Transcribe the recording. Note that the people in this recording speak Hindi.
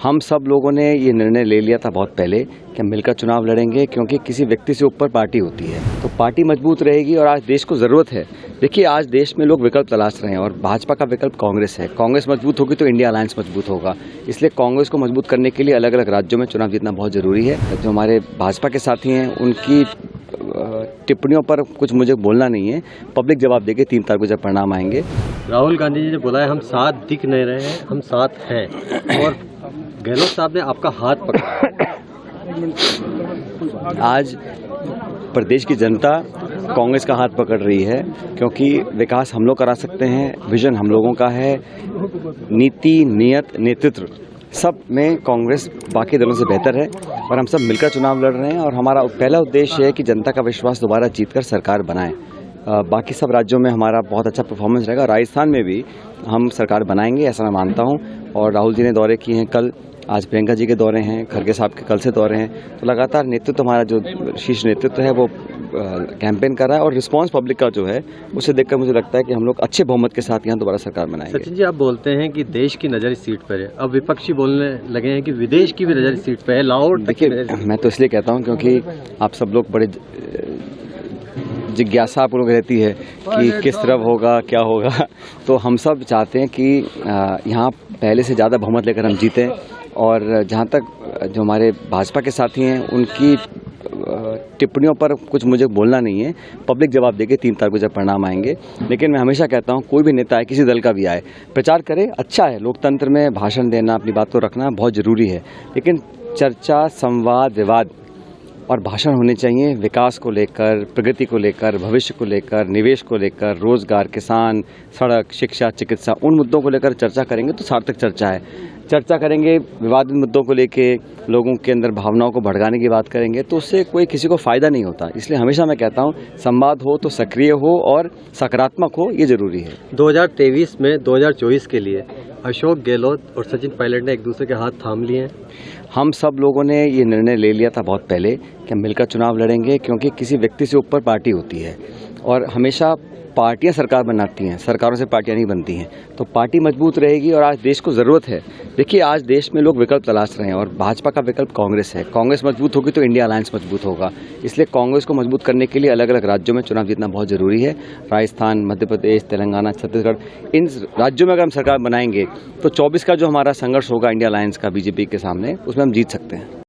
हम सब लोगों ने ये निर्णय ले लिया था बहुत पहले कि हम मिलकर चुनाव लड़ेंगे, क्योंकि किसी व्यक्ति से ऊपर पार्टी होती है तो पार्टी मजबूत रहेगी। और आज देश को ज़रूरत है। देखिए, आज देश में लोग विकल्प तलाश रहे हैं और भाजपा का विकल्प कांग्रेस है। कांग्रेस मजबूत होगी तो इंडिया अलायंस मजबूत होगा। इसलिए कांग्रेस को मजबूत करने के लिए अलग अलग राज्यों में चुनाव जीतना बहुत ज़रूरी है। जो हमारे भाजपा के साथी हैं उनकी टिप्पणियों पर कुछ मुझे बोलना नहीं है। पब्लिक जवाब देगी 3 तारीख को जब परिणाम आएंगे। राहुल गांधी जी ने बोला है हम साथ दिख नहीं रहे हैं, हम साथ हैं, और गहलोत साहब ने आपका हाथ पकड़ा। आज प्रदेश की जनता कांग्रेस का हाथ पकड़ रही है, क्योंकि विकास हम लोग करा सकते हैं, विजन हम लोगों का है, नीति, नियत, नेतृत्व सब में कांग्रेस बाकी दलों से बेहतर है और हम सब मिलकर चुनाव लड़ रहे हैं। और हमारा पहला उद्देश्य है कि जनता का विश्वास दोबारा जीतकर सरकार बनाएं। बाकी सब राज्यों में हमारा बहुत अच्छा परफॉर्मेंस रहेगा। राजस्थान में भी हम सरकार बनाएंगे, ऐसा मैं मानता हूं। और राहुल जी ने दौरे किए हैं कल, आज प्रियंका जी के दौरे हैं, खड़गे साहब के कल से दौरे हैं। तो लगातार नेतृत्व, हमारा जो शीर्ष नेतृत्व है वो कैंपेन कर रहा है और रिस्पांस पब्लिक का जो है उसे देखकर मुझे लगता है कि हम लोग अच्छे बहुमत के साथ यहाँ दोबारा सरकार बनाएंगे। सचिन जी, आप बोलते हैं कि देश की नज़र इस सीट पर है, अब विपक्षी बोलने लगे हैं कि विदेश की भी नज़र इस सीट पर है, लाहौर। देखिए, मैं तो इसलिए कहता हूँ क्योंकि आप सब लोग बड़े जिज्ञासा आप लोग रहती है कि किस तरफ होगा, क्या होगा। तो हम सब चाहते हैं कि यहाँ पहले से ज़्यादा बहुमत लेकर हम जीतें। और जहाँ तक जो हमारे भाजपा के साथी हैं उनकी टिप्पणियों पर कुछ मुझे बोलना नहीं है। पब्लिक जवाब देगी 3 तारीख को जब परिणाम आएंगे। लेकिन मैं हमेशा कहता हूँ, कोई भी नेता है, किसी दल का भी आए, प्रचार करे, अच्छा है। लोकतंत्र में भाषण देना, अपनी बात को रखना बहुत ज़रूरी है, लेकिन चर्चा, संवाद, विवाद और भाषण होने चाहिए विकास को लेकर, प्रगति को लेकर, भविष्य को लेकर, निवेश को लेकर, रोजगार, किसान, सड़क, शिक्षा, चिकित्सा, उन मुद्दों को लेकर चर्चा करेंगे तो सार्थक चर्चा है। चर्चा करेंगे विवादित मुद्दों को लेके, लोगों के अंदर भावनाओं को भड़काने की बात करेंगे तो उससे कोई किसी को फायदा नहीं होता। इसलिए हमेशा मैं कहता हूँ, संवाद हो तो सक्रिय हो और सकारात्मक हो, ये जरूरी है। 2023 में 2024 के लिए अशोक गहलोत और सचिन पायलट ने एक दूसरे के हाथ थाम लिए हैं। हम सब लोगों ने ये निर्णय ले लिया था बहुत पहले कि हम मिलकर चुनाव लड़ेंगे, क्योंकि किसी व्यक्ति से ऊपर पार्टी होती है और हमेशा पार्टियां सरकार बनाती हैं, सरकारों से पार्टियां नहीं बनती हैं। तो पार्टी मजबूत रहेगी और आज देश को ज़रूरत है। देखिए, आज देश में लोग विकल्प तलाश रहे हैं और भाजपा का विकल्प कांग्रेस है। कांग्रेस मजबूत होगी तो इंडिया अलायंस मजबूत होगा। इसलिए कांग्रेस को मजबूत करने के लिए अलग अलग राज्यों में चुनाव जीतना बहुत ज़रूरी है। राजस्थान, मध्य प्रदेश, तेलंगाना, छत्तीसगढ़, इन राज्यों में अगर हम सरकार बनाएंगे तो 24 का जो हमारा संघर्ष होगा इंडिया अलायंस का बीजेपी के सामने, उसमें हम जीत सकते हैं।